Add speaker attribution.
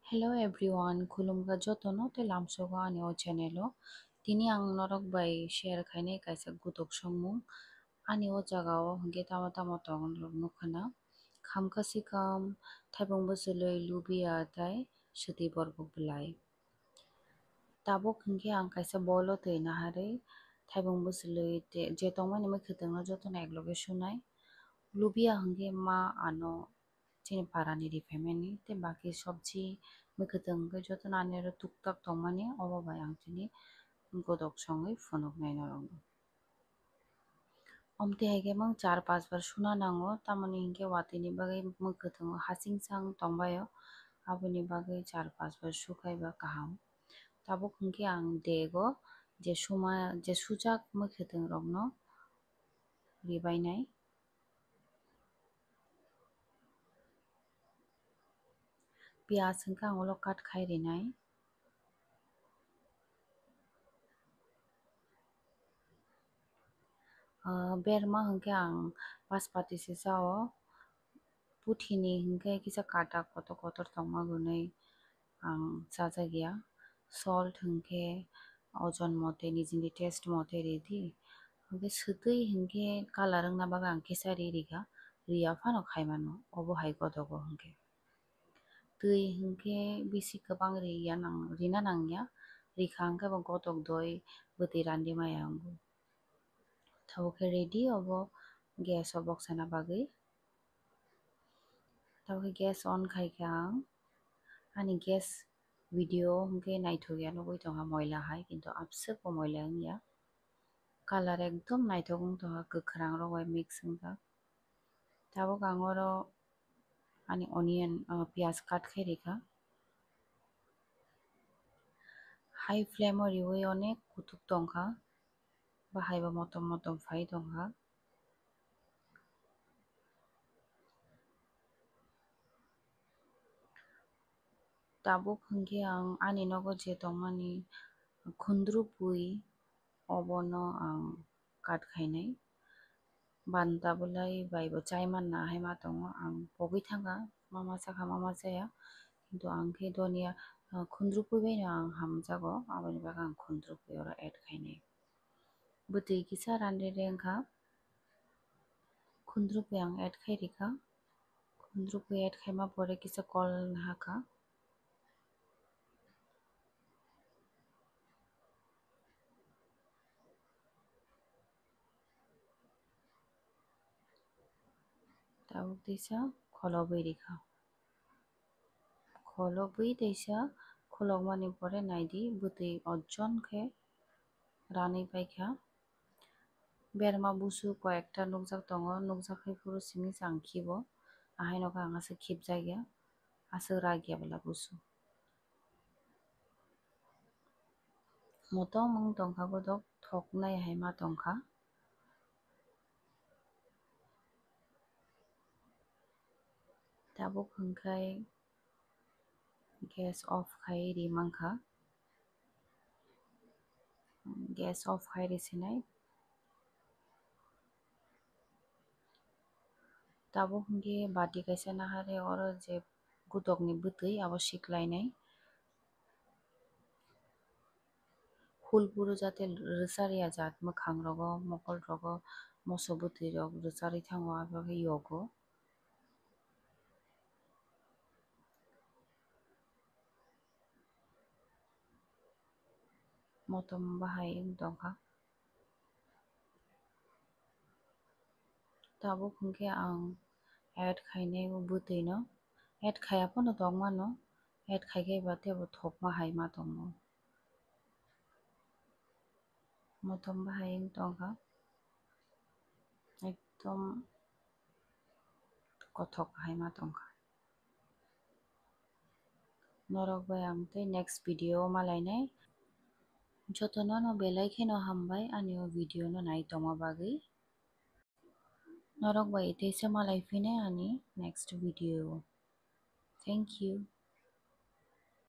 Speaker 1: Hello everyone, khulumga jotono te lamsoga ani o channelo. Tini ang norok bai share khaine kaisa gutok songmung ani o jagao hingke tamo tamo tong nukhana. Khamka sikam thaibong bwchwlwi lubiya tai swtui borbok blai. Tabuk hingke ang kaisa bolo tui naharwi thaibong bwchwlwi je tongmani mwkhwtwng no jotono ekloge sunai. Lubiya hingke ma ano chini parani rifaimani te baki sobji mwkhwtwng hingke jotono aniro tuktak tongmani obo bai ang chini godok songwi phunuknai norog. Amte haike mang 4-5 bar suna nango tamoni hingke watui ni bagwi mwkhwtwng hasingsang tongbayo aboni bagwi 4-5 bar sukaiba kaham. Tabuk hingke ang dego je sujak mwkhwtwng rokno ribainai. Piyaj hingke ang ulo cut khai rinai. Berma hingke ang paspati se sao puthini hingke kisa kata kotor kotor tongma gwnwi ang chajakya. Salt hingke ojon mote nijini taste mote ridi. Hingke swtui hingke color wngna bagwi ang kesari rika rwya phano khaimano obo hai godogo hingke. Tui hingke bisi kwbang rina nangya rika hingke bo godok doi bwtui randi maya ongo. Tabuk khe ready obo gas o boksana bagwi. Tabuk gas on khaikhe ang ani gas video hingke naithokya nugui tongha moila hai kintu abswk bo moila wngya. Color ekdom naithok wngtongha kwkhrang rok bai mix wngjak. Tabuk ang oro ani onion piyaj cut khai rika. High flame o riui onek kutuk tongkha bahai bo motom motom phai tongkha. Tabuk hingke ang ani nogo je tongmani khundru pui obono ang cut khainai. Banda bulai bai bo chaimanna haima tongo ang pogui thangha mama chakha mama chaya kintu ang khe donia khundru pui bai no ang hamjago aboni bagwi ang khundru pui oro add khainai. Bwtui kisa randere wngkha khundru pui ang add khai rika. Khundru pui add khaima pore kisa kol nahakha. Tabuk teisa kholobwi rika. Kholobwi teisa kholopmani pore naidi bwtui ojon khe ranui paikha. Berma busu koyekta nukjak tongo nukjakhai furu simi chang khibo ahainokhai ang aswk khibjakya aswk rakya bwla busu. Motom wng tongkha bodok thoknai hai ma tongkha. Tabuk hingkhai gas off khai rimangkha. Gas off khai risinai. Tabuk hingke bati kaisa naharwi oro je gudokni bwtui abo siklainai. Hulburu jate rwcharya jaat mwkhang rogo mokol rogo moso bwtui rok rwcharwi thango abo khe yogo. Motom bahai wngtongkha. Tabuk hingke ang add khainai o bwtui no add khaya pono tongmano add khaikhai tebo thokma hai ma tongo. Motom bahai wngtongkha ekdom kothok hai ma tongkha. Norok bai ang tei next video o malainai. Jotono no belai kheno hambai ani o video no nai tongma bagwi. Norok bai teisa malai phinai ani next video o. Thank you.